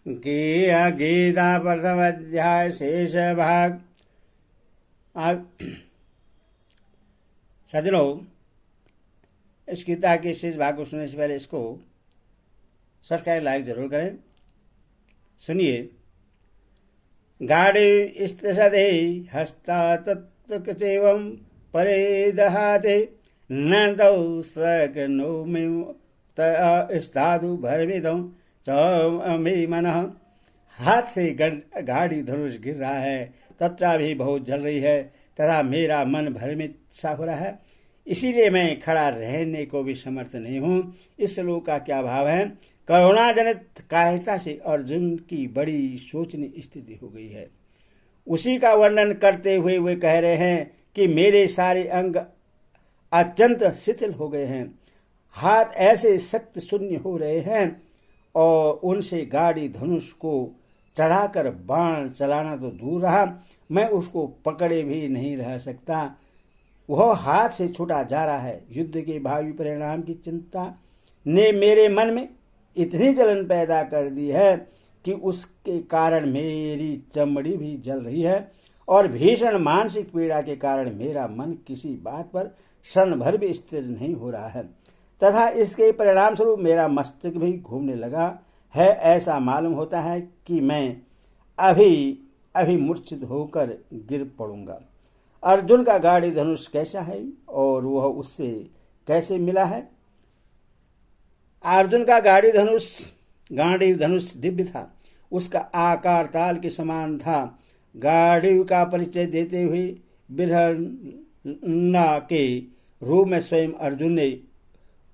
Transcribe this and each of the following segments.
गीता प्रथम अध्याय शेष भाग। सज्जनों, इस गीता के शेष भाग को सुनने से पहले इसको सब्सक्राइब लाइक जरूर करें। सुनिए। गाड़ी स्थिते हस्ता तत्वं परे दहाते न तौ सकनो स्थादु भरविदं चमे मनः। हाथ से गाड़ी धनुष गिर रहा है, त्वचा भी बहुत जल रही है तथा मेरा मन भ्रमित सा हो रहा है, इसीलिए मैं खड़ा रहने को भी समर्थ नहीं हूँ। इस श्लोक का क्या भाव है? करुणाजनित कायरता से अर्जुन की बड़ी शोचनीय स्थिति हो गई है। उसी का वर्णन करते हुए वे कह रहे हैं कि मेरे सारे अंग अत्यंत शिथिल हो गए हैं, हाथ ऐसे सख्त शून्य हो रहे हैं और उनसे गाड़ी धनुष को चढ़ाकर बाण चलाना तो दूर रहा, मैं उसको पकड़े भी नहीं रह सकता। वह हाथ से छूटा जा रहा है। युद्ध के भावी परिणाम की चिंता ने मेरे मन में इतनी जलन पैदा कर दी है कि उसके कारण मेरी चमड़ी भी जल रही है और भीषण मानसिक पीड़ा के कारण मेरा मन किसी बात पर क्षण भर भी स्थिर नहीं हो रहा है तथा इसके परिणाम स्वरूप मेरा मस्तिष्क भी घूमने लगा है। ऐसा मालूम होता है कि मैं अभी मूर्छित होकर गिर पड़ूंगा। अर्जुन का गाड़ी धनुष कैसा है और वह उससे कैसे मिला है? अर्जुन का गाड़ी धनुष दिव्य था। उसका आकार ताल के समान था। गाड़ी का परिचय देते हुए बिरहना के रूप में स्वयं अर्जुन ने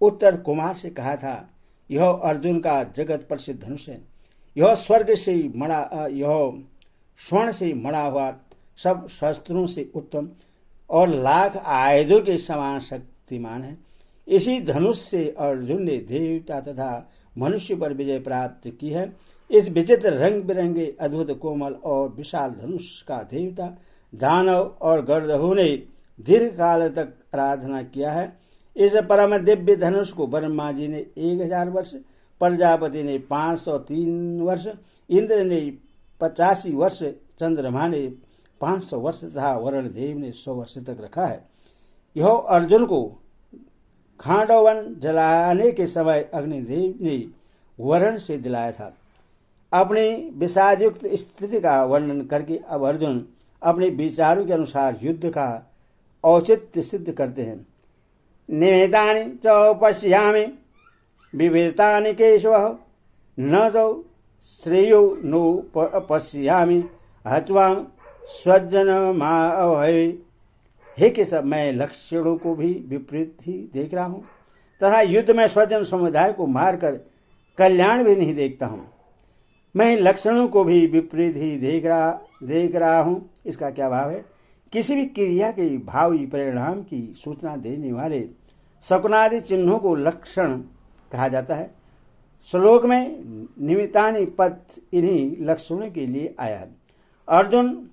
उत्तर कुमार से कहा था, यह अर्जुन का जगत प्रसिद्ध धनुष है। यह स्वर्ण से मड़ा हुआ, सब शस्त्रों से उत्तम और लाख आयुधों के समान शक्तिमान है। इसी धनुष से अर्जुन ने देवता तथा मनुष्य पर विजय प्राप्त की है। इस विचित्र रंग बिरंगे अद्भुत कोमल और विशाल धनुष का देवता, दानव और गंधर्वों ने दीर्घ काल तक आराधना किया है। इस परम दिव्य धनुष को ब्रह्मा जी ने 1000 वर्ष, प्रजापति ने 503 वर्ष, इंद्र ने 85 वर्ष, चंद्रमा ने 500 वर्ष तथा वरुण देव ने 100 वर्ष तक रखा है। यह अर्जुन को खांडवन जलाने के समय अग्निदेव ने वरुण से दिलाया था। अपनी विषादयुक्त स्थिति का वर्णन करके अब अर्जुन अपने विचारों के अनुसार युद्ध का औचित्य सिद्ध करते हैं। निमितानि च पश्यामि विवृतानि केशवः न च श्रेयो नो पश्यामि हत्वां स्वजनमावहै। हे केशव, मैं लक्षणों को भी विपरीत ही देख रहा हूँ तथा युद्ध में स्वजन समुदाय को मारकर कल्याण भी नहीं देखता हूँ। मैं लक्षणों को भी विपरीत ही देख रहा हूँ। इसका क्या भाव है? किसी भी क्रिया के भावी परिणाम की सूचना देने वाले शकुनादि चिन्हों को लक्षण कहा जाता है। श्लोक में निमित्तानि पद इन्हीं लक्षणों के लिए आया है। अर्जुन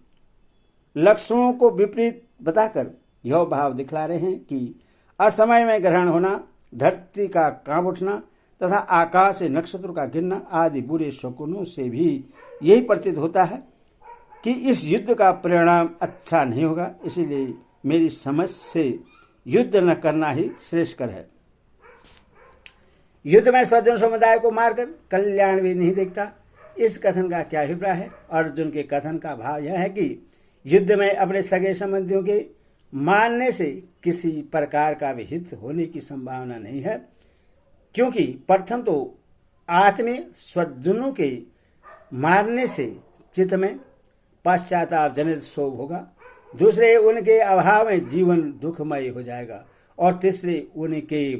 लक्षणों को विपरीत बताकर यह भाव दिखला रहे हैं कि असमय में ग्रहण होना, धरती का कांप उठना तथा आकाश से नक्षत्रों का गिरना आदि बुरे शकुनों से भी यही प्रतीत होता है कि इस युद्ध का परिणाम अच्छा नहीं होगा। इसीलिए मेरी समझ से युद्ध न करना ही श्रेष्ठकर है। युद्ध में स्वजन समुदाय को मारकर कल्याण भी नहीं देखता। इस कथन का क्या अभिप्राय है? अर्जुन के कथन का भाव यह है कि युद्ध में अपने सगे संबंधियों के मारने से किसी प्रकार का भी हित होने की संभावना नहीं है, क्योंकि प्रथम तो आत्मीय स्वजनों के मारने से चित्त में पश्चाताप जनित शोक होगा, दूसरे उनके अभाव में जीवन दुखमय हो जाएगा और तीसरे उनके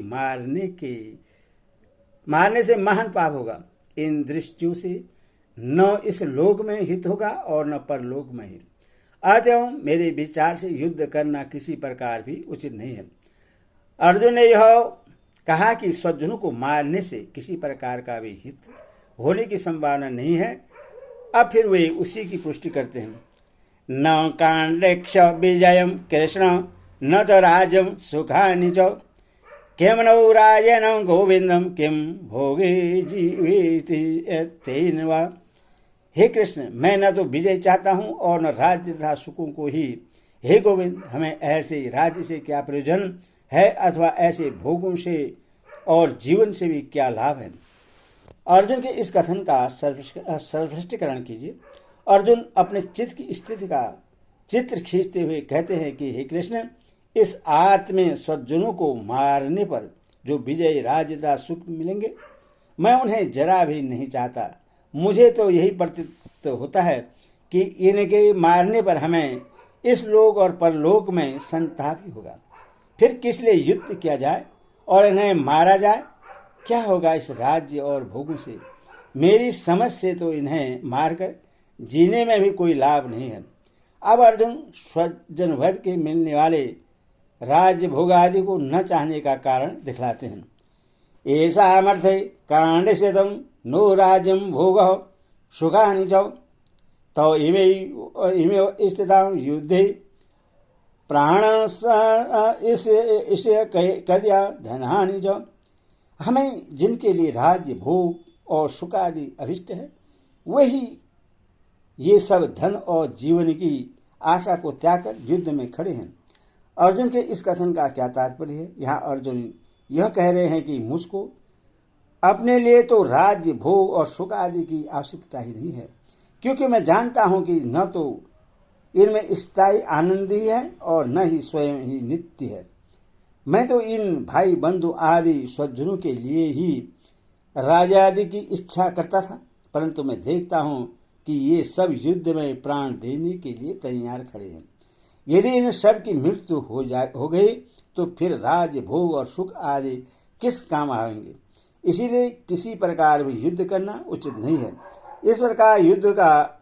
मारने से महान पाप होगा। इन दृष्टियों से न इस लोक में हित होगा और न परलोक में हित। अतएव मेरे विचार से युद्ध करना किसी प्रकार भी उचित नहीं है। अर्जुन ने यह कहा कि स्वजनों को मारने से किसी प्रकार का भी हित होने की संभावना नहीं है। अब फिर वे उसी की पुष्टि करते हैं। न कांडेक्ष विजयम कृष्ण न च राज्यम सुखानि च किम नो राजनं गोविंदम किम भोगे जीवेति तेन वा हे कृष्ण, मैं न तो विजय चाहता हूँ और न राज्य तथा सुखों को ही। हे गोविंद, हमें ऐसे राज्य से क्या प्रयोजन है अथवा ऐसे भोगों से और जीवन से भी क्या लाभ है। अर्जुन के इस कथन का सर्वस्पष्टीकरण कीजिए। अर्जुन अपने चित्त की स्थिति का चित्र खींचते हुए कहते हैं कि हे कृष्ण, इस आत्म स्वजनों को मारने पर जो विजय राज्यता सुख मिलेंगे, मैं उन्हें जरा भी नहीं चाहता। मुझे तो यही प्रतीत होता है कि इनके मारने पर हमें इस लोक और परलोक में संताप ही होगा। फिर किस लिए युद्ध किया जाए और इन्हें मारा जाए? क्या होगा इस राज्य और भोगों से? मेरी समझ से तो इन्हें मारकर जीने में भी कोई लाभ नहीं है। अब अर्जुन स्वजन वध के मिलने वाले राज्य भोग आदि को न चाहने का कारण दिखलाते हैं। ऐसामर्थे कांडस्यतम नो राज्यम भोग सुखानि च तौ इमे स्थितां युद्धे प्राण इसे कद्या धनहानि च। हमें जिनके लिए राज्य भोग और सुख आदि अभिष्ट है, वही ये सब धन और जीवन की आशा को त्याग कर युद्ध में खड़े हैं। अर्जुन के इस कथन का क्या तात्पर्य है? यहाँ अर्जुन यह कह रहे हैं कि मुझको अपने लिए तो राज्य भोग और सुख आदि की आवश्यकता ही नहीं है, क्योंकि मैं जानता हूं कि न तो इनमें स्थायी आनंद ही है और न ही स्वयं ही नित्य है। मैं तो इन भाई बंधु आदि स्वजनों के लिए ही राजा आदि की इच्छा करता था, परंतु मैं देखता हूं कि ये सब युद्ध में प्राण देने के लिए तैयार खड़े हैं। यदि इन सब की मृत्यु हो गई तो फिर राज्य भोग और सुख आदि किस काम आएंगे। इसीलिए किसी प्रकार भी युद्ध करना उचित नहीं है। इस प्रकार युद्ध का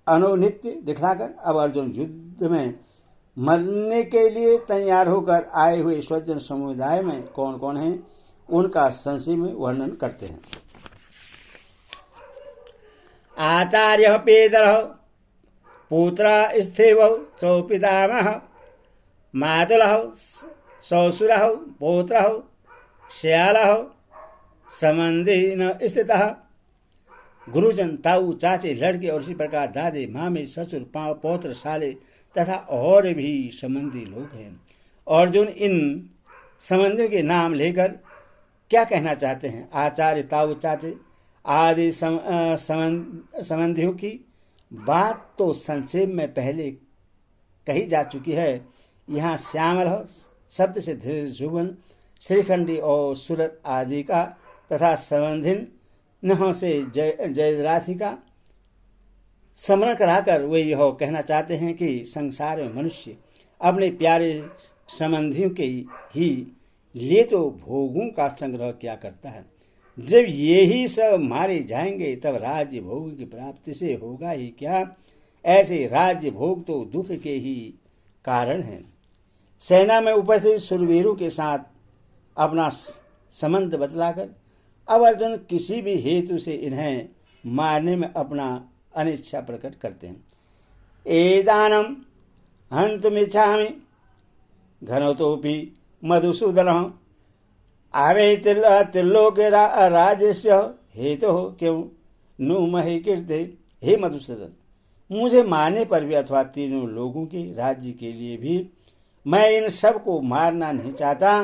अनौनित्य दिखलाकर अब अर्जुन युद्ध में मरने के लिए तैयार होकर आए हुए स्वजन समुदाय में कौन कौन है, उनका संक्षेप में वर्णन करते हैं। आचार्य पेदर पुत्र स्थिव चौपितामह मातुल ससुर पौत्र श्याल संबंधी न स्थित। गुरुजन, ताऊ, चाचे, लड़के और इसी प्रकार दादे, मामे, ससुर, पौत्र, साले तथा और भी संबंधी लोग हैं। अर्जुन इन संबंधियों के नाम लेकर क्या कहना चाहते हैं? आचार्य, ताऊ, चाचे आदि संबंधियों की बात तो संक्षेप में पहले कही जा चुकी है। यहाँ श्यामल शब्द से धीरजुबन, श्रीखंडी और सूरत आदि का तथा संबंधिन न से जयद्राथी का स्मरण कराकर वे यह कहना चाहते हैं कि संसार में मनुष्य अपने प्यारे संबंधियों के ही लिए तो भोगों का संग्रह क्या करता है। जब ये ही सब मारे जाएंगे तब राज्य भोग की प्राप्ति से होगा ही क्या। ऐसे राज्य भोग तो दुख के ही कारण हैं। सेना में उपस्थित शूरवीरों के साथ अपना संबंध बतलाकर अब अर्जुन किसी भी हेतु से इन्हें मारने में अपना अनिच्छा प्रकट करते हैं। एदानम हंतुमिच्छामि घनतोपि मधुसूदन आवे त्रिलोके राजस्य हेतु क्यों नु महे कीर्ते। हे मधुसूदन, मुझे मारने पर भी अथवा तीनों लोगों के राज्य के लिए भी मैं इन सब को मारना नहीं चाहता,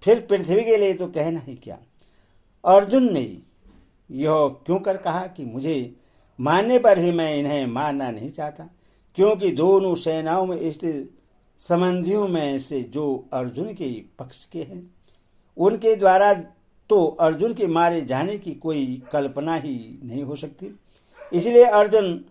फिर पृथ्वी के लिए तो कहना ही क्या। अर्जुन ने यह क्यों कर कहा कि मुझे मारने पर भी मैं इन्हें मारना नहीं चाहता? क्योंकि दोनों सेनाओं में स्थित संबंधियों में से जो अर्जुन के पक्ष के हैं, उनके द्वारा तो अर्जुन के मारे जाने की कोई कल्पना ही नहीं हो सकती। इसलिए अर्जुन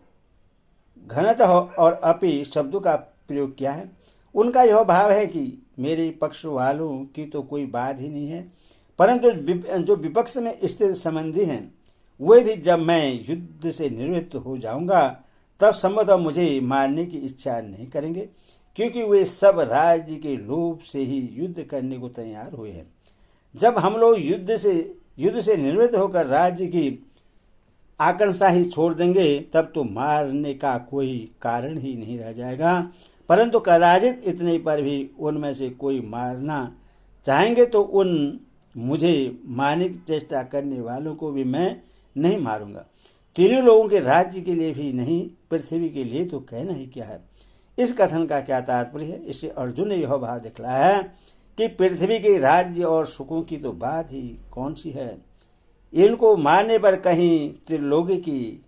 घनतः और अपि शब्दों का प्रयोग किया है। उनका यह भाव है कि मेरे पक्ष वालों की तो कोई बात ही नहीं है, परंतु जो विपक्ष में स्थित संबंधी हैं, वे भी जब मैं युद्ध से निवृत्त हो जाऊंगा तब संभवतः मुझे मारने की इच्छा नहीं करेंगे, क्योंकि वे सब राज्य के लोभ से ही युद्ध करने को तैयार हुए हैं। जब हम लोग युद्ध से निवृत्त होकर राज्य की आकांक्षा ही छोड़ देंगे तब तो मारने का कोई कारण ही नहीं रह जाएगा। परंतु कदाचित इतने पर भी उनमें से कोई मारना चाहेंगे तो उन मुझे मारने की चेष्टा करने वालों को भी मैं नहीं मारूंगा, तीनों लोगों के राज्य के लिए भी नहीं, पृथ्वी के लिए तो कहना ही क्या है। इस कथन का क्या तात्पर्य है? इससे अर्जुन ने यह भाव दिखलाया है कि पृथ्वी के राज्य और सुखों की तो बात ही कौन सी है। इनको मानने पर कहीं त्रिलोकी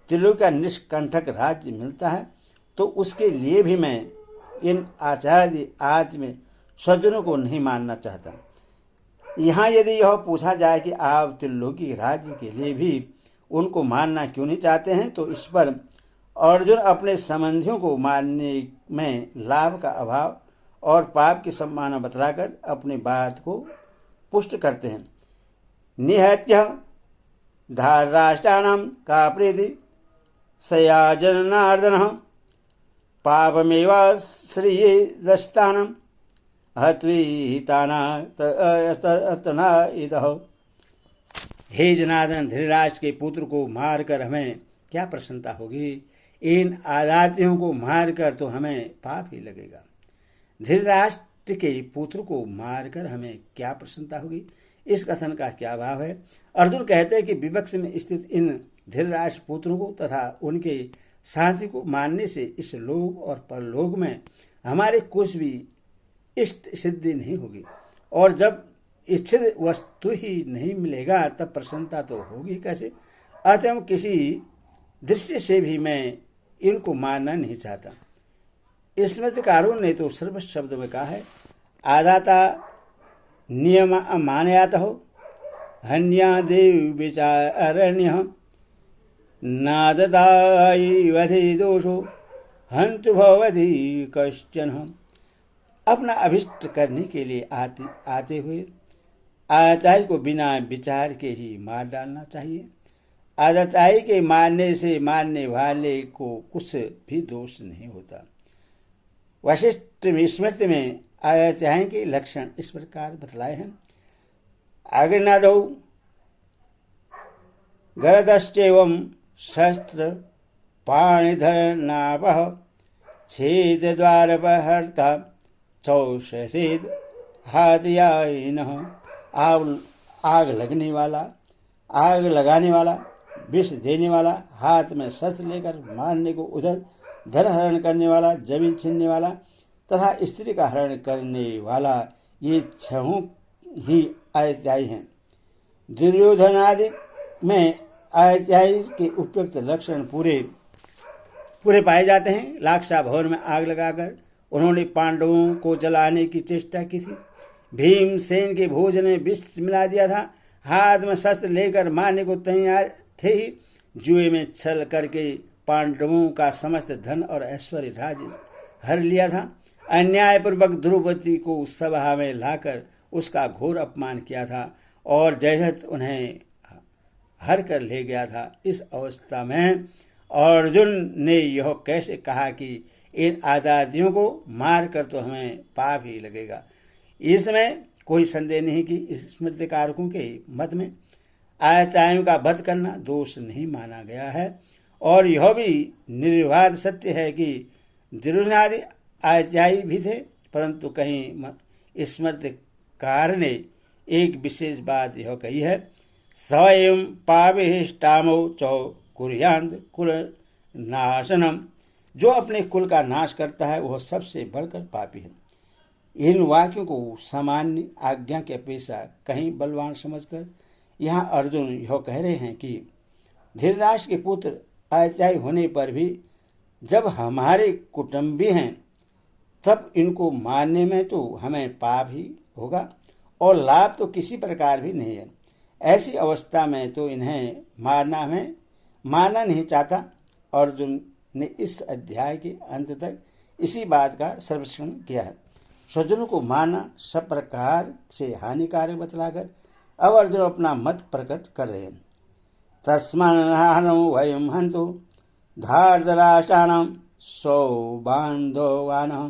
का निष्कंठक राज्य मिलता है तो उसके लिए भी मैं इन आचार्य आदि सज्जनों को नहीं मानना चाहता। यहाँ यदि यह पूछा जाए कि आप त्रिलोकी राज्य के लिए भी उनको मानना क्यों नहीं चाहते हैं, तो इस पर अर्जुन अपने संबंधियों को मानने में लाभ का अभाव और पाप की संभावना बतलाकर अपनी बात को पुष्ट करते हैं। निहत्य धाराष्ट्राणां का प्रीति सयाजनार्दन पापमेवाश्रियेदस्तानं हत्विहितानातनाइतः। हे जनार्दन, धृतराष्ट्र के पुत्र को मारकर हमें क्या प्रसन्नता होगी? इन आदातियों को मारकर तो हमें पाप ही लगेगा। धृतराष्ट्र के पुत्र को मारकर हमें क्या प्रसन्नता होगी? इस कथन का क्या भाव है? अर्जुन कहते हैं कि विवक्ष में स्थित इन धृतराष्ट्र पुत्रों को तथा उनके साथी को मानने से इस लोक और परलोक में हमारे कुछ भी इष्ट सिद्धि नहीं होगी, और जब इच्छित वस्तु ही नहीं मिलेगा तब प्रसन्नता तो होगी कैसे? अतः किसी दृश्य से भी मैं इनको मानना नहीं चाहता। स्मृतिकारों ने तो सर्व शब्द में कहा है, आदाता नियम मानयात हो हन्या देव विचारण्य नाददायी वधि दोषो हंतु भवति कश्चन। अपना अभिष्ट करने के लिए आते हुए आदाताई को बिना विचार के ही मार डालना चाहिए। आदाताई के मारने से मारने वाले को कुछ भी दोष नहीं होता। वशिष्ठ स्मृति में आदाताई के लक्षण इस प्रकार बतलाए हैं। अग्निनादौ गरदश्चैवं शस्त्र पाणिधरनाभः छेदद्वारपहर्ता चौषेद हाथयायिनः। आग लगने वाला, आग लगाने वाला, विष देने वाला, हाथ में शस्त्र लेकर मारने को उधर, धन हरण करने वाला, जमीन छीनने वाला तथा स्त्री का हरण करने वाला, ये छहों ही आयत्यायी हैं। दुर्योधन आदि में आयत्यायी के उपयुक्त लक्षण पूरे पाए जाते हैं। लाक्षा भवन में आग लगाकर उन्होंने पांडवों को जलाने की चेष्टा की थी। भीमसेन के भोजन में विष मिला दिया था। हाथ में शस्त्र लेकर मारने को तैयार थे ही। जुए में छल करके पांडवों का समस्त धन और ऐश्वर्य राज्य हर लिया था। अन्यायपूर्वक द्रौपदी को सभा में लाकर उसका घोर अपमान किया था और जयद्रथ उन्हें हर कर ले गया था। इस अवस्था में अर्जुन ने यह कैसे कहा कि इन आजादियों को मार कर तो हमें पाप ही लगेगा? इसमें कोई संदेह नहीं कि स्मृतिकारकों के मत में आयतायों का वध करना दोष नहीं माना गया है, और यह भी निर्विवाद सत्य है कि दुर्योधनादि आयत्यायी भी थे, परंतु कहीं स्मृतिकार ने एक विशेष बात यह कही है, स्वयं पाविष्टामो चौ कुर्यान्त कुल नाशनम। जो अपने कुल का नाश करता है वह सबसे बढ़कर पापी है। इन वाक्यों को सामान्य आज्ञा की अपेक्षा कहीं बलवान समझकर यहाँ अर्जुन यह कह रहे हैं कि धृतराष्ट्र के पुत्र आयत्यायी होने पर भी जब हमारे कुटुंबी हैं तब इनको मारने में तो हमें पाप ही होगा और लाभ तो किसी प्रकार भी नहीं है। ऐसी अवस्था में तो इन्हें मारना नहीं चाहता। अर्जुन ने इस अध्याय के अंत तक इसी बात का सर्वेक्षण किया है। स्वजनों को मारना सब प्रकार से हानिकारक बतलाकर अब अर्जुन अपना मत प्रकट कर रहे हैं। तस्मान्नो वयं हन्तु धार्तराष्ट्राणां सौबान्धवानां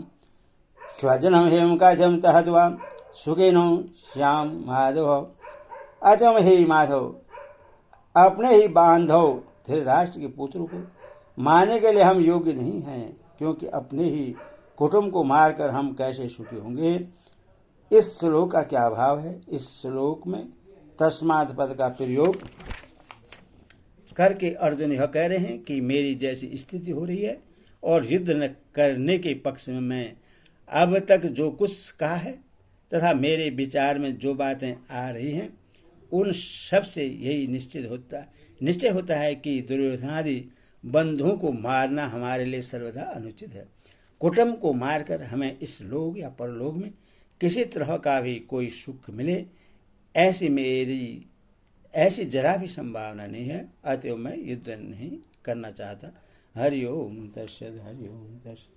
स्वजनं हेम कथं तहत्वा सुखिनो श्याम माधव। अतः हे माधव, अपने ही बांधव धृतराष्ट्र के पुत्र को मारने के लिए हम योग्य नहीं हैं, क्योंकि अपने ही कुटुंब को मारकर हम कैसे सुखी होंगे। इस श्लोक का क्या भाव है? इस श्लोक में तस्मात् पद का प्रयोग करके अर्जुन यह कह रहे हैं कि मेरी जैसी स्थिति हो रही है और युद्ध न करने के पक्ष में मैं अब तक जो कुछ कहा है तथा मेरे विचार में जो बातें आ रही हैं उन सब से यही निश्चय होता है कि दुर्योधनादि बंधुओं को मारना हमारे लिए सर्वथा अनुचित है। कुटुंब को मारकर हमें इस लोक या परलोक में किसी तरह का भी कोई सुख मिले ऐसी जरा भी संभावना नहीं है। अतएव मैं युद्ध नहीं करना चाहता। हरि ओम तत्सत। हरि ओम तत्सत।